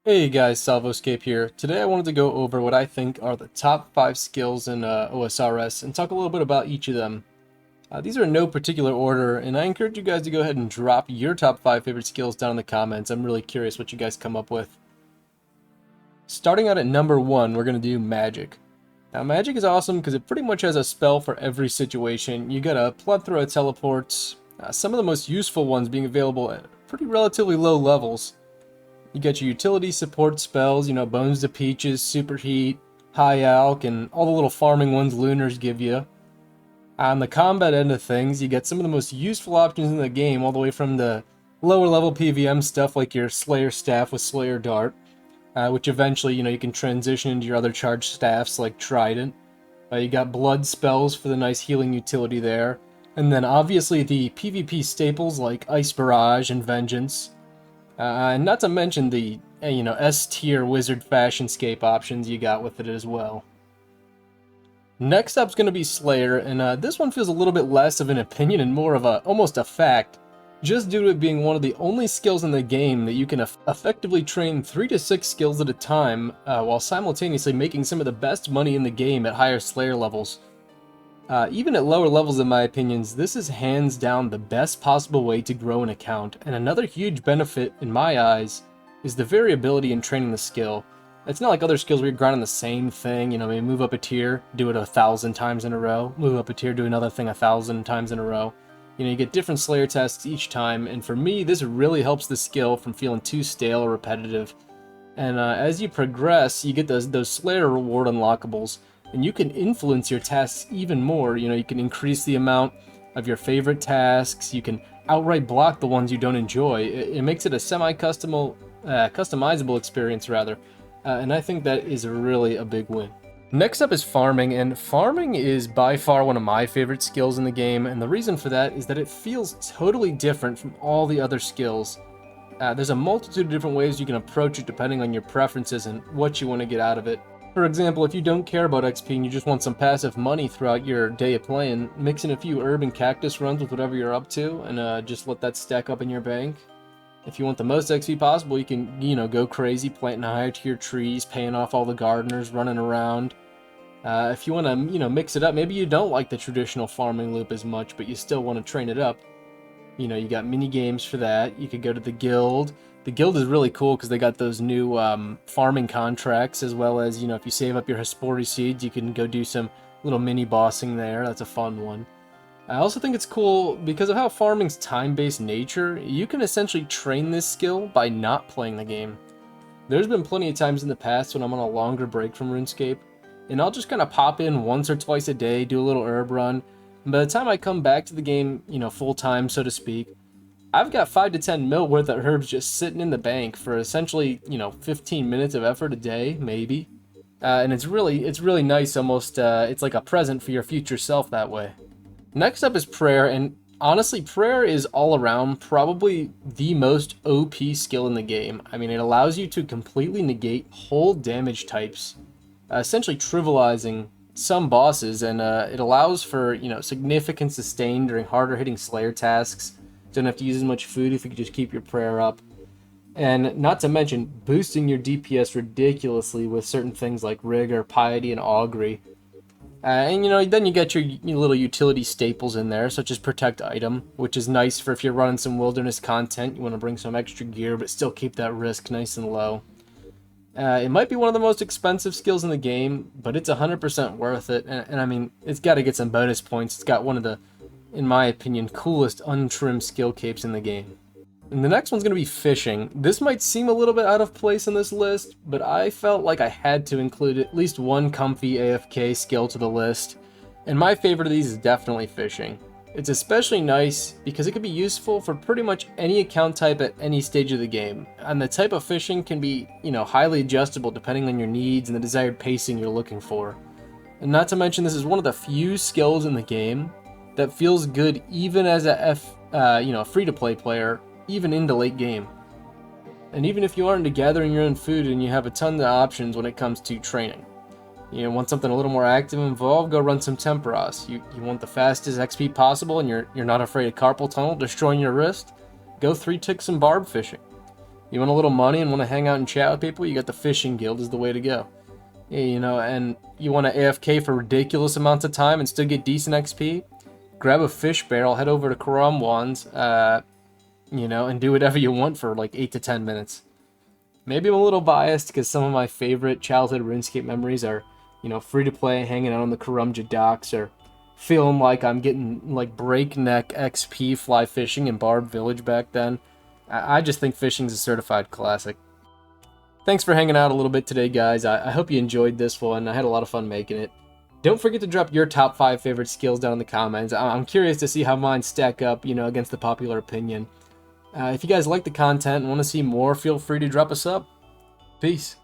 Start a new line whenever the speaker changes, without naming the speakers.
Hey guys, SalvoScape here. Today I wanted to go over what I think are the top 5 skills in OSRS and talk a little bit about each of them. These are in no particular order, and I encourage you guys to go ahead and drop your top 5 favorite skills down in the comments. I'm really curious what you guys come up with. Starting out at number 1, we're going to do Magic. Now Magic is awesome because it pretty much has a spell for every situation. You got a plethora of teleports, some of the most useful ones being available at pretty relatively low levels. You get your utility support spells, Bones to Peaches, Superheat, High Alk, and all the little farming ones Lunars give you. On the combat end of things, you get some of the most useful options in the game, all the way from the lower level PVM stuff like your Slayer Staff with Slayer Dart, which eventually, you can transition into your other charged staffs like Trident. You got blood spells for the nice healing utility there. And then obviously the PvP staples like Ice Barrage and Vengeance. And not to mention the, S-tier wizard fashionscape options you got with it as well. Next up's going to be Slayer, and this one feels a little bit less of an opinion and more of almost a fact, just due to it being one of the only skills in the game that you can effectively train 3 to 6 skills at a time, while simultaneously making some of the best money in the game at higher Slayer levels. Even at lower levels, in my opinions, this is hands down the best possible way to grow an account, and another huge benefit, in my eyes, is the variability in training the skill. It's not like other skills where you're grinding the same thing, maybe move up a tier, do it 1,000 times in a row, move up a tier, do another thing 1,000 times in a row. You get different Slayer tasks each time, and for me, this really helps the skill from feeling too stale or repetitive. And as you progress, you get those Slayer reward unlockables, and you can influence your tasks even more. You can increase the amount of your favorite tasks. You can outright block the ones you don't enjoy. It makes it a customizable experience, rather. And I think that is really a big win. Next up is farming, and farming is by far one of my favorite skills in the game, and the reason for that is that it feels totally different from all the other skills. There's a multitude of different ways you can approach it depending on your preferences and what you want to get out of it. For example, if you don't care about XP and you just want some passive money throughout your day of playing, mix in a few herb and cactus runs with whatever you're up to, and just let that stack up in your bank. If you want the most XP possible, you can, go crazy, planting higher tier trees, paying off all the gardeners, running around. If you want to, mix it up, maybe you don't like the traditional farming loop as much, but you still want to train it up. You got mini games for that. You could go to the guild. The guild is really cool because they got those new farming contracts, as well as, if you save up your Hespori seeds, you can go do some little mini bossing there. That's a fun one. I also think it's cool because of how farming's time-based nature. You can essentially train this skill by not playing the game. There's been plenty of times in the past when I'm on a longer break from RuneScape, and I'll just kind of pop in once or twice a day, do a little herb run, and by the time I come back to the game, full-time, so to speak, I've got 5 to 10 mil worth of herbs just sitting in the bank for essentially, 15 minutes of effort a day, maybe. And it's really nice, almost, it's like a present for your future self that way. Next up is prayer, and honestly, prayer is all around probably the most OP skill in the game. I mean, it allows you to completely negate whole damage types, essentially trivializing some bosses, and it allows for, significant sustain during harder hitting Slayer tasks. Don't have to use as much food if you could just keep your prayer up. And not to mention boosting your DPS ridiculously with certain things like Rigor, Piety, and Augury. And then you get your little utility staples in there, such as Protect Item, which is nice for if you're running some wilderness content, you want to bring some extra gear, but still keep that risk nice and low. It might be one of the most expensive skills in the game, but it's 100% worth it, and I mean, it's got to get some bonus points. It's got one of the, in my opinion, coolest untrimmed skill capes in the game. And the next one's going to be fishing. This might seem a little bit out of place in this list, but I felt like I had to include at least one comfy AFK skill to the list, and my favorite of these is definitely fishing. It's especially nice because it can be useful for pretty much any account type at any stage of the game, and the type of fishing can be, highly adjustable depending on your needs and the desired pacing you're looking for. And not to mention, this is one of the few skills in the game that feels good even as a free-to-play player, even into late game. And even if you aren't into gathering your own food and you have a ton of options when it comes to training. You want something a little more active and involved, go run some Temporos. You want the fastest XP possible and you're not afraid of carpal tunnel destroying your wrist, go 3-tick some barb fishing. You want a little money and want to hang out and chat with people, you got the fishing guild is the way to go. Yeah, you know, and you want to AFK for ridiculous amounts of time and still get decent XP, grab a fish barrel, head over to Karamwan's, you know, and do whatever you want for like 8 to 10 minutes. Maybe I'm a little biased because some of my favorite childhood RuneScape memories are, you know, free to play, hanging out on the Karumja docks, or feeling like I'm getting like breakneck XP fly fishing in Barb Village back then. I just think fishing's a certified classic. Thanks for hanging out a little bit today, guys. I hope you enjoyed this one. I had a lot of fun making it. Don't forget to drop your top 5 favorite skills down in the comments. I'm curious to see how mine stack up, you know, against the popular opinion. If you guys like the content and want to see more, feel free to drop a sub. Peace.